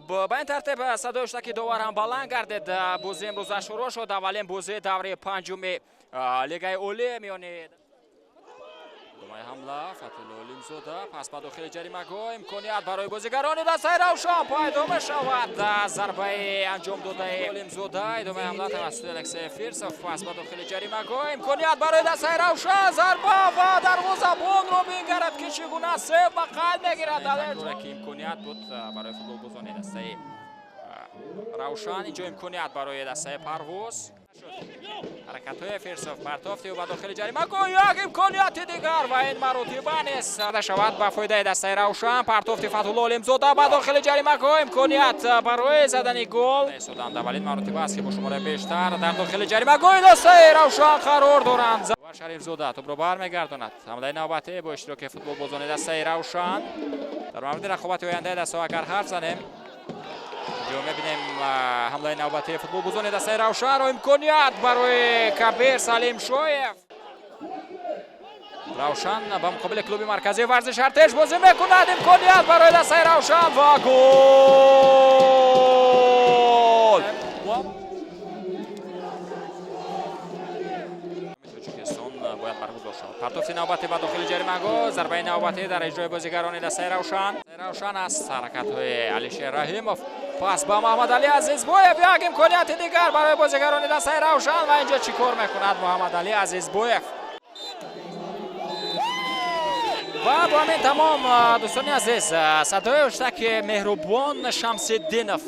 ба ин тартиб садои штаки довар ҳам баланд гардид. бозӣ имрӯза шурӯъ шуд. аввалин бозии даври панҷуми лигаи олӣ миёни думаи ҳамла Фатҳулло Олимзода. пас ба дохили ҷаримагоҳ имконият барои бозигарони дастаи Равшан пайдо мешавад. зарбаи анҷом додаи Олимзода. идомаи ҳамла тавассути Алексей Фирсов. пас ба дохили ҷаримагоҳ имконият барои дастаи Равшан. зарба ва дарвозабонро мегарад ки чӣ гуна сев ба қайд мегирад. ки имконият буд барои футболбозони дастаи Равшан. инҷо имконият барои дастаи Парвоз. ҳаракатҳои Фирсов партофти ва дохили ҷаримагоҳ. як имконияти дигар ва ин маротиба нест шавад ба фоидаи дастаи Равшан. партофти Фатҳулло Олимзода ба дохили ҷаримагоҳ. имконият барои задани гол суданд. аввалин маротиба аст ки бо шумораи бештар дар дохили ҷаримагоҳи дастаи Равшан қарор доранд. Шарифзода тӯбро бармегардонад. ҳамлаи навбатӣ бо иштироки футболбозони дастаи Равшан. дар мавриди рақобати ояндаи дастаҳо агар ҳарф занем, ҷо мебинем ҳамлаи навбатии футболбозони дастаи Равшанро. имконият барои Кабир Салимшоев. Равшан ба муқобили клуби марказии варзиш Артеш бозӣ мекунад. имконият барои дастаи Равшан ва гол. партофти навбатӣ ба дохили ҷаримагоҳ. зарбаи навбатӣ дар иҷрои бозигарони дастаи Равшан. Равшан аст. ҳаракатҳои Алишер Раҳимов. пас ба Муҳаммадалӣ Азизбоев. як имконияти дигар барои бозигарони дастаи Равшан ва инҷо чӣ кор мекунад Муҳаммадалӣ Азизбоев. ва бо ҳамин тамом дӯстони азиз, садои уштаки Меҳрубон Шамсиддинов